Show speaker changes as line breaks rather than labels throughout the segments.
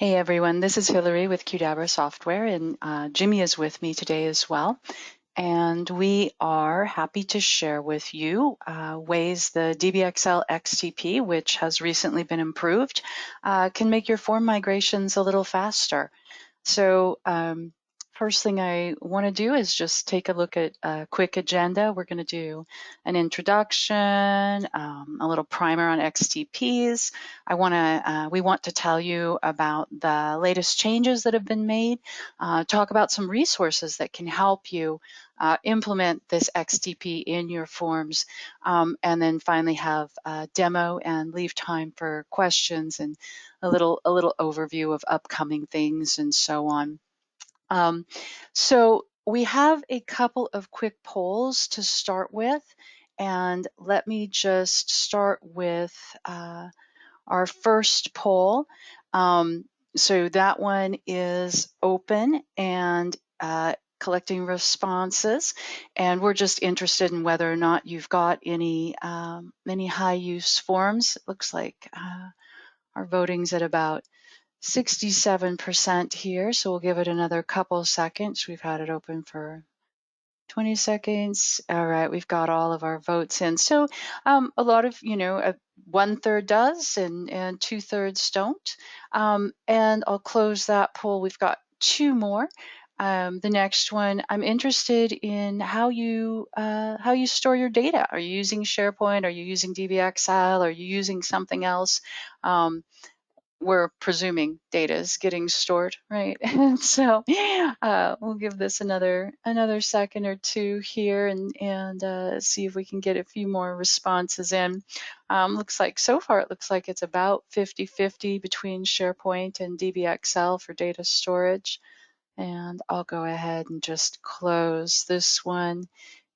Hey everyone, this is Hillary with Qdabra Software, and Jimmy is with me today as well. And we are happy to share with you ways the DBXL XTP, which has recently been improved, can make your form migrations a little faster. So first thing I want to do is just take a look at a quick agenda. We're going to do an introduction, a little primer on XTPs. We want to tell you about the latest changes that have been made, talk about some resources that can help you implement this XTP in your forms, and then finally have a demo and leave time for questions and a little overview of upcoming things and so on. So we have a couple of quick polls to start with, and let me just start with our first poll. So that one is open and collecting responses, and we're just interested in whether or not you've got any high use forms. It looks like our voting's at about 67% here, so we'll give it another couple seconds. We've had it open for 20 seconds. All right, we've got all of our votes in. So a lot of, 1/3 does and 2/3 don't. And I'll close that poll. We've got two more. The next one, I'm interested in how you store your data. Are you using SharePoint? Are you using DBXL? Are you using something else? We're presuming data is getting stored, right? And so we'll give this another second or two here and see if we can get a few more responses in. Looks like so far it looks like it's about 50-50 between SharePoint and DBXL for data storage. And I'll go ahead and just close this one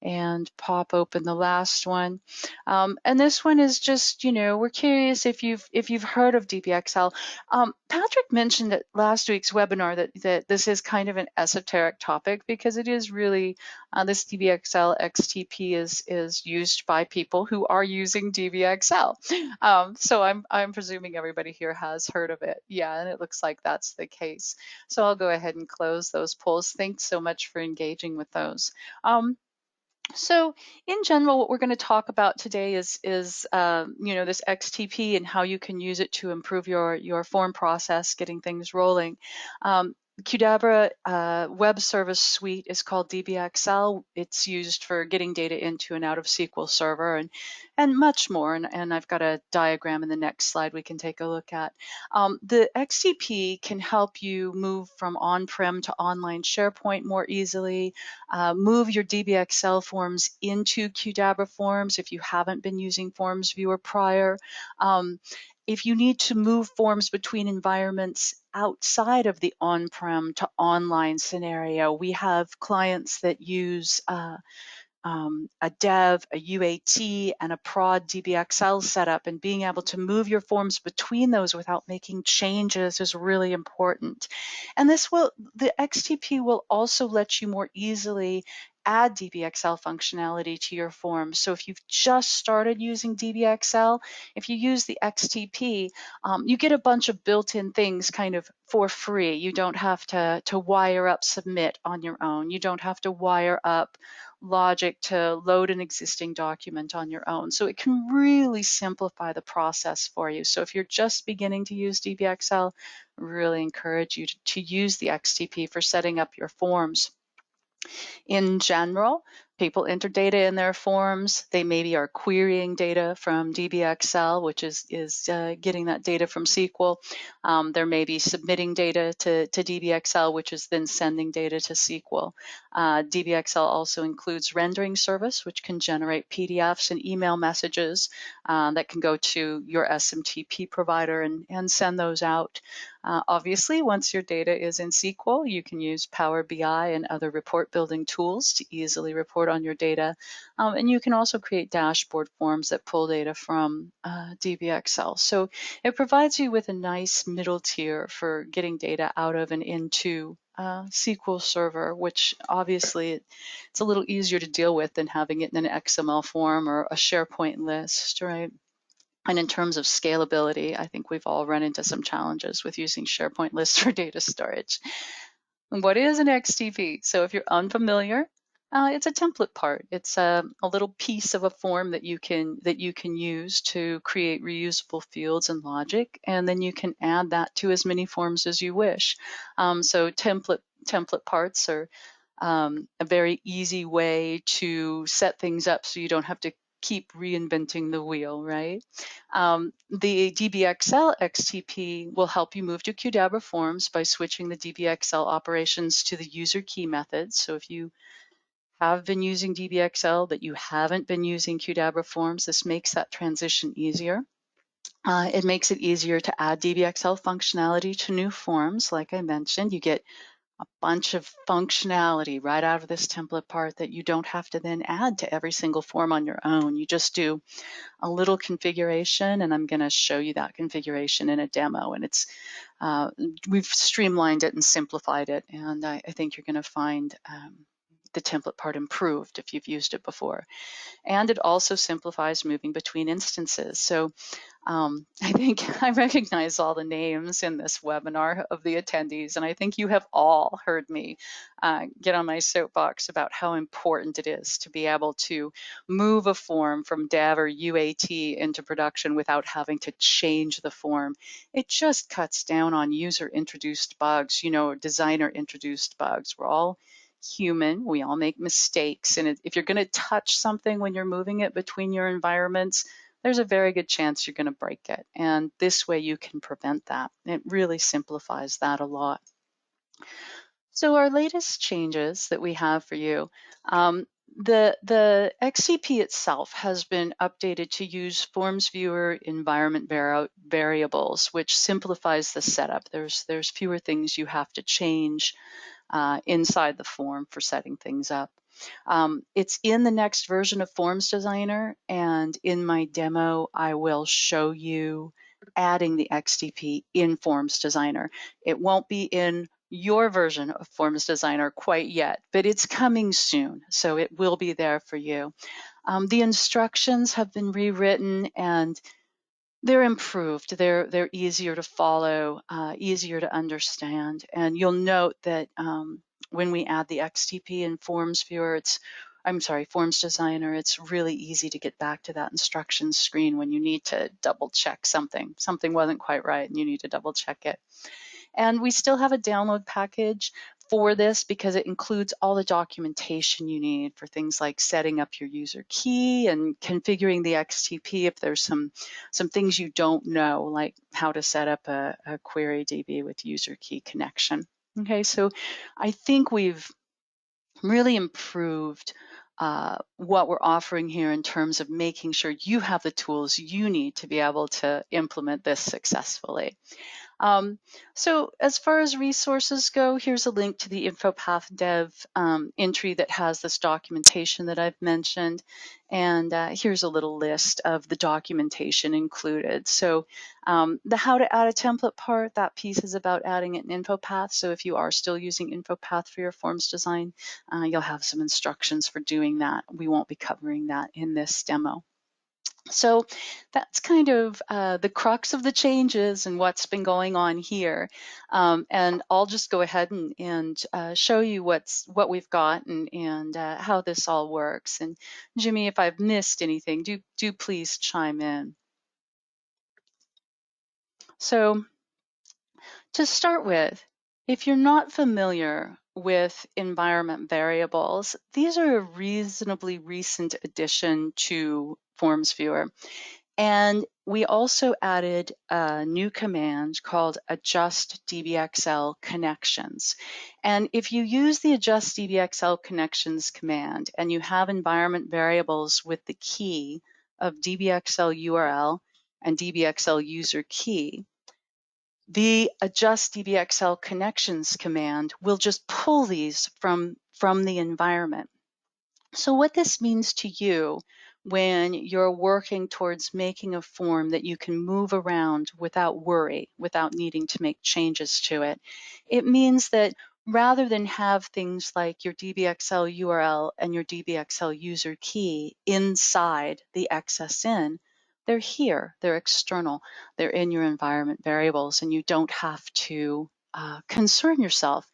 and pop open the last one. And this one is just, we're curious if you've heard of DBXL. Patrick mentioned at last week's webinar that this is kind of an esoteric topic because it is really this DBXL XTP is used by people who are using DBXL. So I'm presuming everybody here has heard of it. Yeah, and it looks like that's the case. So I'll go ahead and close those polls. Thanks so much for engaging with those. So in general, what we're going to talk about today is this XTP and how you can use it to improve your form process, getting things rolling. Qdabra Web Service Suite is called DBXL. It's used for getting data into and out of SQL Server and much more. And I've got a diagram in the next slide we can take a look at. The XTP can help you move from on-prem to online SharePoint more easily, move your DBXL forms into Qdabra Forms if you haven't been using Forms Viewer prior. If you need to move forms between environments outside of the on-prem to online scenario, we have clients that use a dev, a UAT, and a prod DBXL setup, and being able to move your forms between those without making changes is really important. And the XTP will also let you more easily add DBXL functionality to your forms. So if you've just started using DBXL, if you use the XTP, you get a bunch of built-in things kind of for free. You don't have to wire up submit on your own. You don't have to wire up logic to load an existing document on your own. So it can really simplify the process for you. So if you're just beginning to use DBXL, I really encourage you to use the XTP for setting up your forms. In general, people enter data in their forms. They maybe are querying data from DBXL, which is getting that data from SQL. There may be submitting data to DBXL, which is then sending data to SQL. DBXL also includes rendering service, which can generate PDFs and email messages that can go to your SMTP provider and send those out. Obviously, once your data is in SQL, you can use Power BI and other report building tools to easily report on your data. And you can also create dashboard forms that pull data from DBXL. So it provides you with a nice middle tier for getting data out of and into SQL Server, which obviously it's a little easier to deal with than having it in an XML form or a SharePoint list, right? And in terms of scalability, I think we've all run into some challenges with using SharePoint lists for data storage. And what is an XTP? So if you're unfamiliar, it's a template part. It's a little piece of a form that you can use to create reusable fields and logic, and then you can add that to as many forms as you wish. So template parts are a very easy way to set things up so you don't have to keep reinventing the wheel, right? The DBXL XTP will help you move to Qdabra forms by switching the DBXL operations to the user key method. So if you have been using DBXL but you haven't been using Qdabra forms, this makes that transition easier. It makes it easier to add DBXL functionality to new forms. Like I mentioned, you get a bunch of functionality right out of this template part that you don't have to then add to every single form on your own. You just do a little configuration, and I'm going to show you that configuration in a demo. And it's we've streamlined it and simplified it, and I think you're going to find the template part improved if you've used it before. And it also simplifies moving between instances. So I think I recognize all the names in this webinar of the attendees, and I think you have all heard me get on my soapbox about how important it is to be able to move a form from dev or UAT into production without having to change the form. It just cuts down on user-introduced bugs, designer-introduced bugs. We're all human. We all make mistakes, and if you're going to touch something when you're moving it between your environments, there's a very good chance you're going to break it. And this way you can prevent that. It really simplifies that a lot. So our latest changes that we have for you, the XCP itself has been updated to use Forms Viewer environment variables, which simplifies the setup. There's fewer things you have to change inside the form for setting things up. It's in the next version of Forms Designer, and in my demo, I will show you adding the XTP in Forms Designer. It won't be in your version of Forms Designer quite yet, but it's coming soon, so it will be there for you. The instructions have been rewritten, and they're improved. They're easier to follow, easier to understand. And you'll note that when we add the XTP in Forms Viewer, Forms Designer, it's really easy to get back to that instructions screen when you need to double check something. Something wasn't quite right and you need to double check it. And we still have a download package for this because it includes all the documentation you need for things like setting up your user key and configuring the XTP if there's some things you don't know, like how to set up a query DB with user key connection. Okay, so I think we've really improved what we're offering here in terms of making sure you have the tools you need to be able to implement this successfully. So as far as resources go, here's a link to the InfoPath dev entry that has this documentation that I've mentioned. And here's a little list of the documentation included. So the how to add a template part, that piece is about adding it in InfoPath. So if you are still using InfoPath for your forms design, you'll have some instructions for doing that. We won't be covering that in this demo. So that's kind of the crux of the changes and what's been going on here. And I'll just go ahead and show you what we've got and how this all works. And Jimmy, if I've missed anything, do please chime in. So to start with, if you're not familiar with environment variables, these are a reasonably recent addition to Forms Viewer. And we also added a new command called adjust DBXL connections. And if you use the adjust DBXL connections command and you have environment variables with the key of DBXL URL and DBXL user key, the adjust DBXL connections command will just pull these from the environment. So what this means to you when you're working towards making a form that you can move around without worry, without needing to make changes to it, it means that rather than have things like your DBXL URL and your DBXL user key inside the XSN, they're here, they're external, they're in your environment variables, and you don't have to concern yourself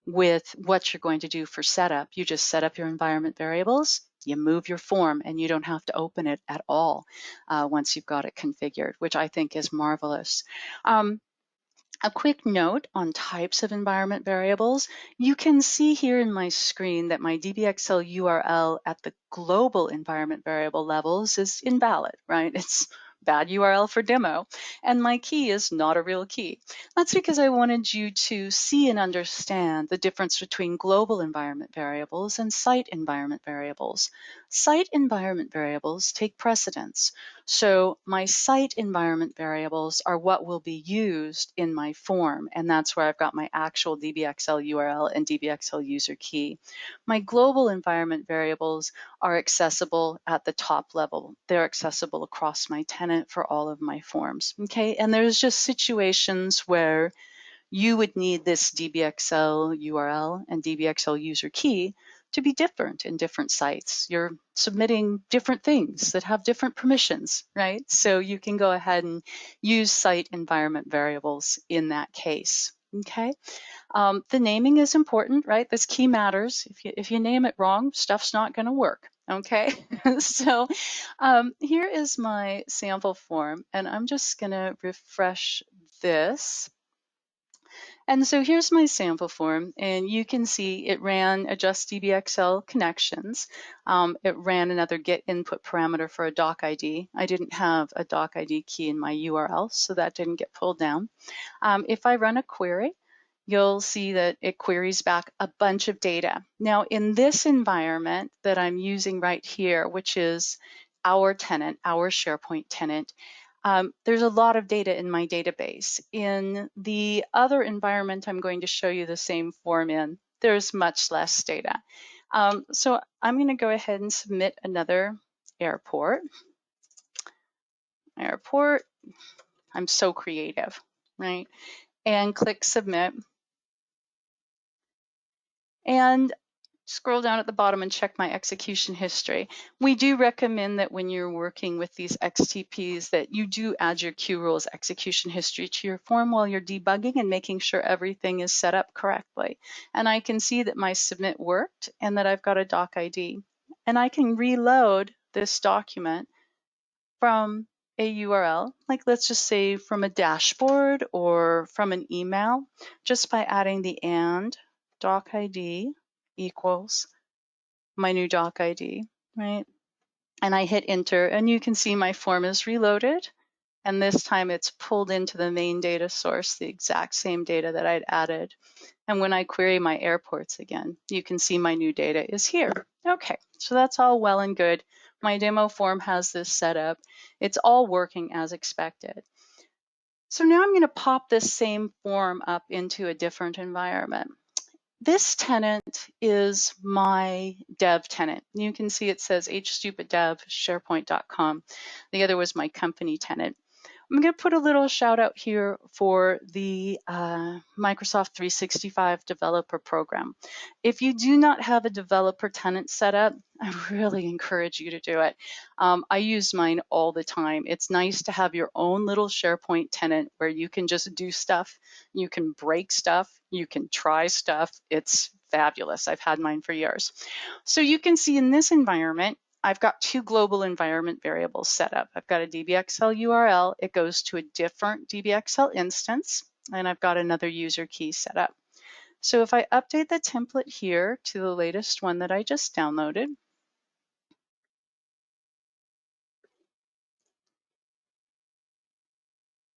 with what you're going to do for setup. You just set up your environment variables, you move your form, and you don't have to open it at all once you've got it configured, which I think is marvelous. A quick note on types of environment variables. You can see here in my screen that my DBXL URL at the global environment variable levels is invalid, right? It's bad URL for demo. And my key is not a real key. That's because I wanted you to see and understand the difference between global environment variables and site environment variables. Site environment variables take precedence. So my site environment variables are what will be used in my form, and that's where I've got my actual DBXL URL and DBXL user key. My global environment variables are accessible at the top level. They're accessible across my tenant for all of my forms, okay? And there's just situations where you would need this DBXL URL and DBXL user key to be different in different sites. You're submitting different things that have different permissions, right? So you can go ahead and use site environment variables in that case, okay? The naming is important, right? This key matters. If you name it wrong, stuff's not going to work, okay? So here is my sample form, and I'm just going to refresh this. And so here's my sample form, and you can see it ran adjust DBXL connections. It ran another get input parameter for a doc ID. I didn't have a doc ID key in my URL, so that didn't get pulled down. If I run a query, you'll see that it queries back a bunch of data. Now, in this environment that I'm using right here, which is our tenant, our SharePoint tenant, there's a lot of data in my database. In the other environment I'm going to show you the same form in, there's much less data. So I'm going to go ahead and submit another airport. I'm so creative, right? And click submit. And scroll down at the bottom and check my execution history. We do recommend that when you're working with these XTPs that you do add your Q rules execution history to your form while you're debugging and making sure everything is set up correctly. And I can see that my submit worked and that I've got a doc ID. And I can reload this document from a URL, like let's just say from a dashboard or from an email, just by adding the and doc ID equals my new doc ID, right? And I hit enter, and you can see my form is reloaded. And this time it's pulled into the main data source, the exact same data that I'd added. And when I query my airports again, you can see my new data is here. Okay, so that's all well and good. My demo form has this set up. It's all working as expected. So now I'm going to pop this same form up into a different environment. This tenant is my dev tenant. You can see it says hstupiddev sharepoint.com. The other was my company tenant. I'm going to put a little shout out here for the Microsoft 365 developer program. If you do not have a developer tenant set up, I really encourage you to do it. I use mine all the time. It's nice to have your own little SharePoint tenant where you can just do stuff, you can break stuff, you can try stuff. It's fabulous. I've had mine for years. So you can see in this environment, I've got two global environment variables set up. I've got a DBXL URL. It goes to a different DBXL instance, and I've got another user key set up. So if I update the template here to the latest one that I just downloaded,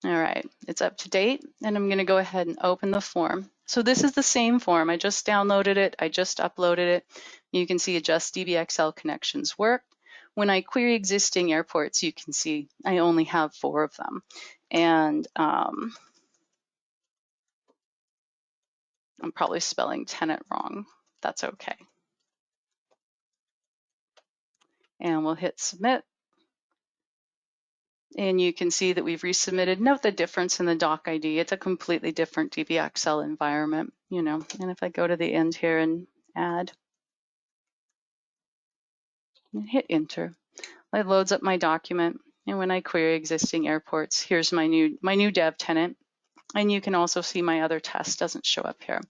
all right, it's up to date, and I'm going to go ahead and open the form. So this is the same form. I just downloaded it. I just uploaded it. You can see adjust DBXL connections work. When I query existing airports, you can see I only have 4 of them. And I'm probably spelling tenant wrong. That's okay. And we'll hit submit. And you can see that we've resubmitted. Note the difference in the doc ID. It's a completely different DBXL environment, you know. And if I go to the end here and add, and hit enter, it loads up my document. And when I query existing airports, here's my new dev tenant. And you can also see my other test doesn't show up here.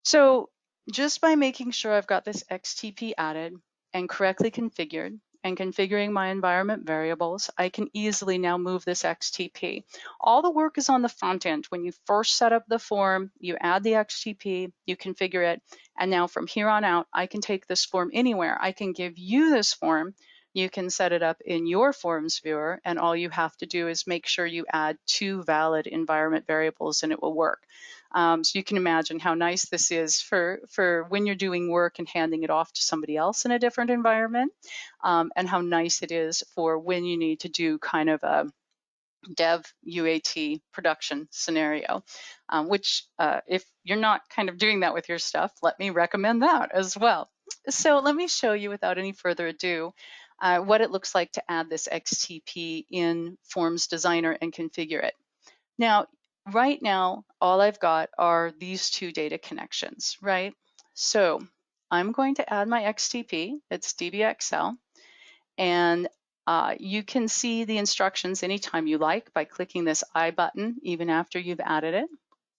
So just by making sure I've got this XTP added and correctly configured and configuring my environment variables, I can easily now move this XTP. All the work is on the front end. When you first set up the form, you add the XTP, you configure it, and now from here on out, I can take this form anywhere. I can give you this form. You can set it up in your forms viewer, and all you have to do is make sure you add 2 valid environment variables and it will work. So you can imagine how nice this is for when you're doing work and handing it off to somebody else in a different environment, and how nice it is for when you need to do kind of a dev UAT production scenario, which if you're not kind of doing that with your stuff, let me recommend that as well. So let me show you without any further ado what it looks like to add this XTP in Forms Designer and configure it. Now, right now, all I've got are these 2 data connections, right? So I'm going to add my XTP, it's DBXL, and you can see the instructions anytime you like by clicking this I button, even after you've added it.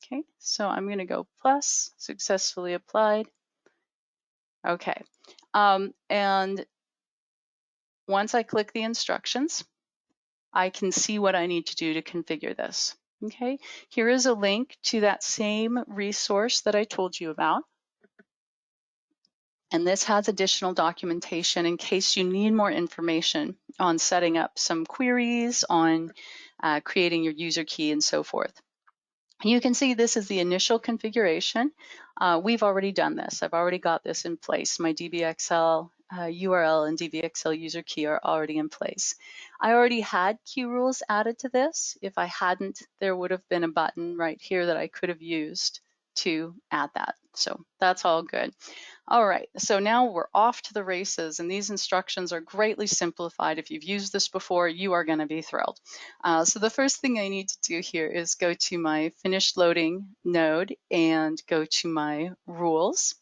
Okay, so I'm gonna go plus, successfully applied. Okay, and once I click the instructions, I can see what I need to do to configure this. Okay, here is a link to that same resource that I told you about. And this has additional documentation in case you need more information on setting up some queries, on creating your user key and so forth. You can see this is the initial configuration. We've already done this. I've already got this in place. My DBXL URL and DBXL user key are already in place. I already had queue rules added to this. If I hadn't, there would have been a button right here that I could have used to add that. So that's all good. All right, so now we're off to the races, and these instructions are greatly simplified. If you've used this before, you are going to be thrilled. So the first thing I need to do here is go to my finished loading node and go to my rules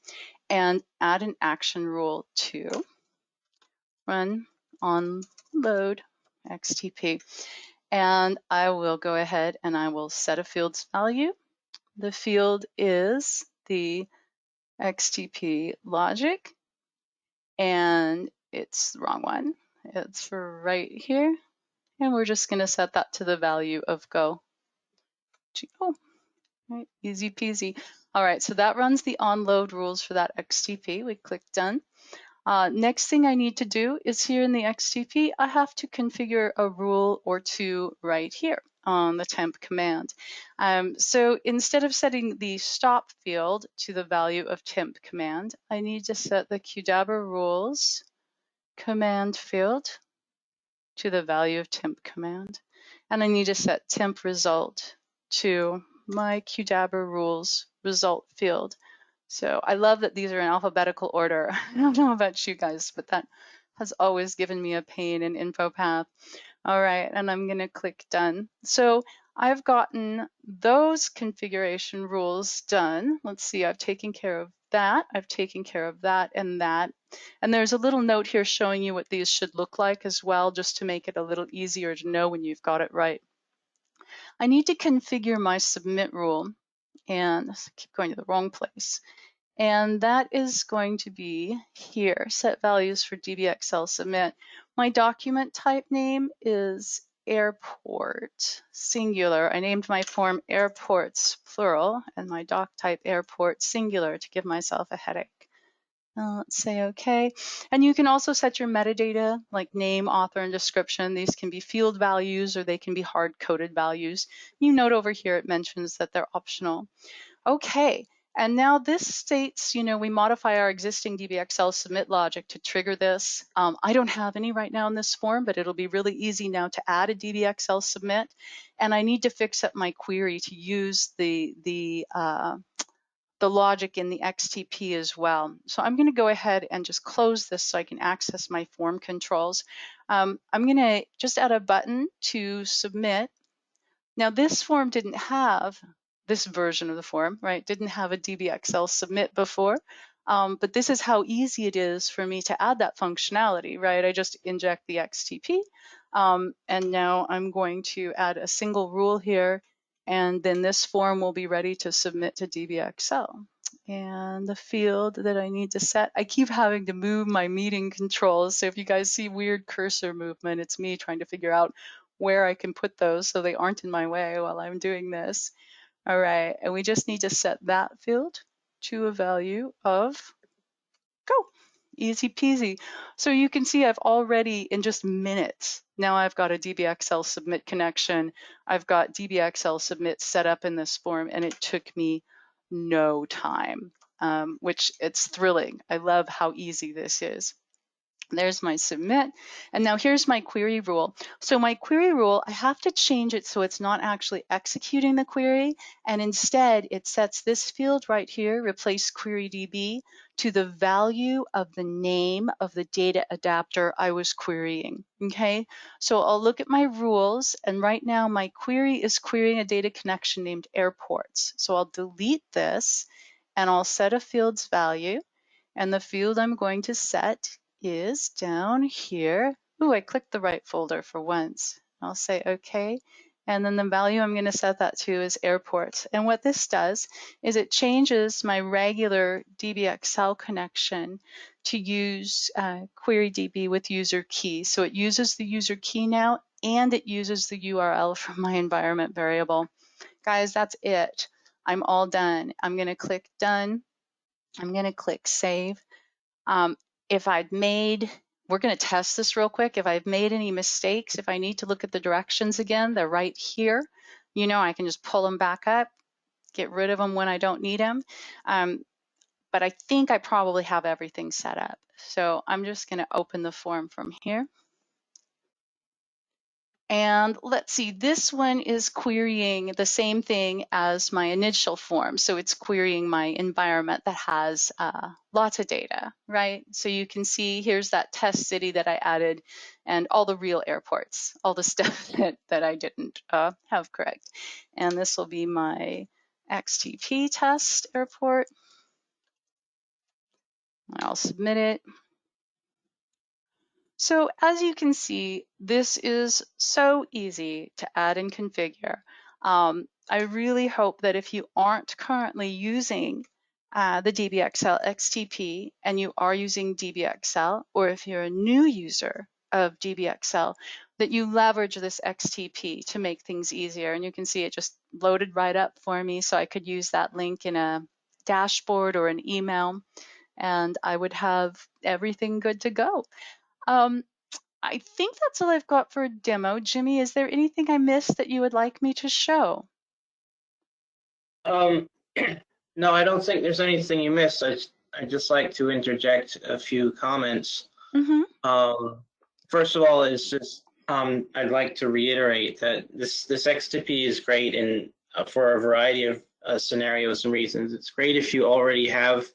and add an action rule to run on load XTP. And I will go ahead and I will set a field's value. The field is the XTP logic, and it's the wrong one. It's for right here, and we're just going to set that to the value of go. Oh, right, easy peasy. All right, so that runs the onload rules for that XTP. We click done. Next thing I need to do is here in the XTP, I have to configure a rule or 2 right here on the temp command. So instead of setting the stop field to the value of temp command, I need to set the Qdabra rules command field to the value of temp command. And I need to set temp result to my Qdabra rules result field. So I love that these are in alphabetical order. I don't know about you guys, but that has always given me a pain in InfoPath. All right, and I'm going to click done. So I've gotten those configuration rules done. Let's see, I've taken care of that. I've taken care of that and that. And there's a little note here showing you what these should look like as well, just to make it a little easier to know when you've got it right. I need to configure my submit rule, and I keep going to the wrong place. And that is going to be here, set values for DBXL submit. My document type name is airport, singular. I named my form airports, plural, and my doc type airport, singular, to give myself a headache. Let's say okay. And you can also set your metadata like name, author, and description. These can be field values or they can be hard-coded values. You note over here it mentions that they're optional. Okay. And now this states, you know, we modify our existing DBXL submit logic to trigger this. I don't have any right now in this form, but it'll be really easy now to add a DBXL submit. And I need to fix up my query to use the logic in the XTP as well. So I'm going to go ahead and just close this so I can access my form controls. I'm going to just add a button to submit. Now this form didn't have this version of the form, right? Didn't have a DBXL submit before, but this is how easy it is for me to add that functionality, right? I just inject the XTP, And now I'm going to add a single rule here, and then this form will be ready to submit to DBXL. And the field that I need to set, I keep having to move my meeting controls. So if you guys see weird cursor movement, it's me trying to figure out where I can put those so they aren't in my way while I'm doing this. All right, and we just need to set that field to a value of go. Easy peasy. So you can see I've already, in just minutes, now I've got a DBXL submit connection. I've got DBXL submit set up in this form, and it took me no time, which it's thrilling. I love how easy this is. There's my submit. And now here's my query rule. So my query rule, I have to change it so it's not actually executing the query. And instead, it sets this field right here, replace query DB, to the value of the name of the data adapter I was querying. Okay, so I'll look at my rules. And right now, my query is querying a data connection named airports. So I'll delete this and I'll set a field's value. And the field I'm going to set is down here. Ooh, I clicked the right folder for once. I'll say OK. And then the value I'm going to set that to is airports. And what this does is it changes my regular DBXL connection to use QueryDB with user key. So it uses the user key now, and it uses the URL from my environment variable. Guys, that's it. I'm all done. I'm going to click done. I'm going to click save. If I'd made, we're going to test this real quick. If I've made any mistakes, if I need to look at the directions again, they're right here. You know, I can just pull them back up, get rid of them when I don't need them. But I think I probably have everything set up. So I'm just going to open the form from here. And let's see, this one is querying the same thing as my initial form. So it's querying my environment that has lots of data, right? So you can see here's that test city that I added and all the real airports, all the stuff that I didn't have correct. And this will be my XTP test airport. I'll submit it. So as you can see, this is so easy to add and configure. I really hope that if you aren't currently using the DBXL XTP and you are using DBXL, or if you're a new user of DBXL, that you leverage this XTP to make things easier. And you can see it just loaded right up for me, so I could use that link in a dashboard or an email, and I would have everything good to go. I think that's all I've got for a demo. Jimmy, is there anything I missed that you would like me to show?
No, I don't think there's anything you missed. I'd just like to interject a few comments. First of all, is just I'd like to reiterate that this XTP is great in for a variety of scenarios and reasons. It's great if you already have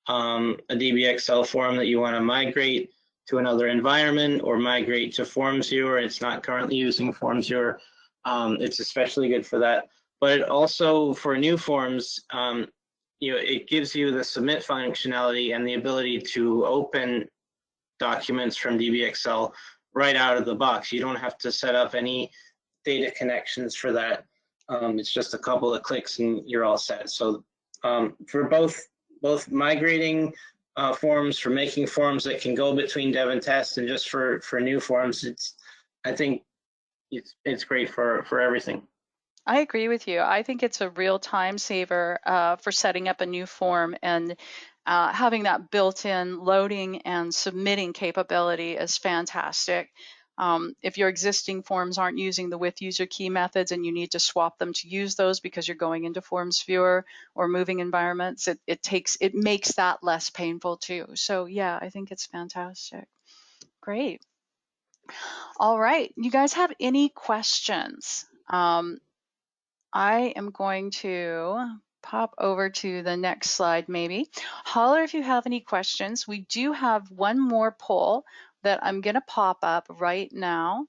a DBXL form that you want to migrate to another environment or migrate to Forms Viewer. It's not currently using Forms Viewer. It's especially good for that. But also for new forms, you know, it gives you the submit functionality and the ability to open documents from DBXL right out of the box. You don't have to set up any data connections for that. It's just a couple of clicks and you're all set. So for both migrating forms, for making forms that can go between dev and test, and just for new forms, I think it's great for everything.
I agree with you. I think it's a real time saver for setting up a new form, and having that built-in loading and submitting capability is fantastic. If your existing forms aren't using the with user key methods and you need to swap them to use those because you're going into Forms Viewer or moving environments, it makes that less painful too. So yeah, I think it's fantastic. Great. All right, you guys have any questions? I am going to pop over to the next slide maybe. Holler if you have any questions. We do have one more poll that I'm going to pop up right now,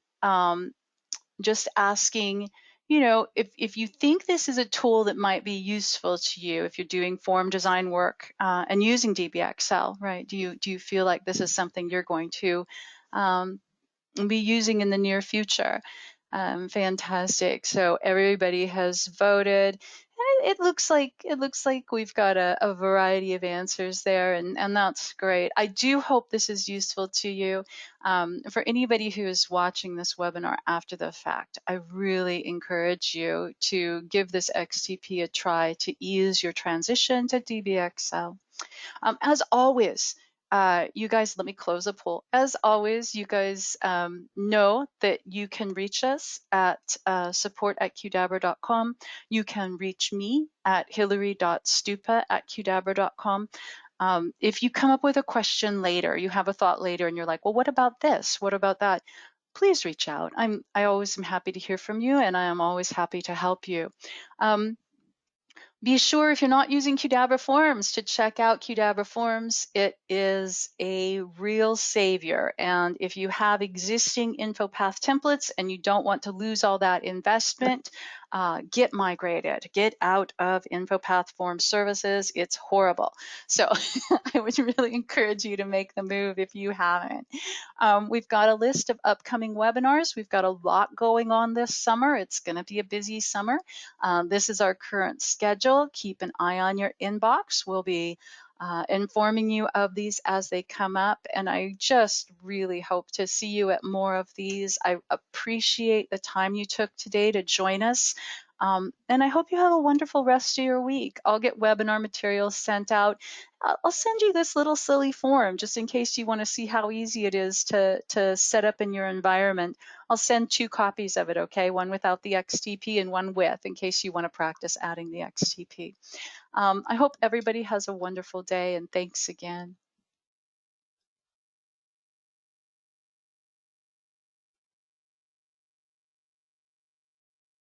just asking, you know, if you think this is a tool that might be useful to you, if you're doing form design work and using DBXL, right? Do you feel like this is something you're going to be using in the near future. Fantastic. So everybody has voted. And it looks like we've got a variety of answers there, and that's great. I do hope this is useful to you. For anybody who is watching this webinar after the fact, I really encourage you to give this XTP a try to ease your transition to DBXL. As always, you guys, let me close the poll. As always, you guys know that you can reach us at support@qdabra.com. You can reach me at hillary.stupa@qdabra.com. If you come up with a question later, you have a thought later, and you're like, well, what about this? What about that? Please reach out. I always am happy to hear from you, and I am always happy to help you. Be sure, if you're not using Qdabra Forms, to check out Qdabra Forms. It is a real savior. And if you have existing InfoPath templates and you don't want to lose all that investment, get migrated. Get out of InfoPath Form Services. It's horrible. So I would really encourage you to make the move if you haven't. We've got a list of upcoming webinars. We've got a lot going on this summer. It's going to be a busy summer. This is our current schedule. Keep an eye on your inbox. We'll be informing you of these as they come up, and I just really hope to see you at more of these. I appreciate the time you took today to join us, and I hope you have a wonderful rest of your week. I'll get webinar materials sent out. I'll send you this little silly form just in case you want to see how easy it is to set up in your environment. I'll send 2 copies of it, okay? One without the XTP and one with, in case you want to practice adding the XTP. I hope everybody has a wonderful day, and thanks again.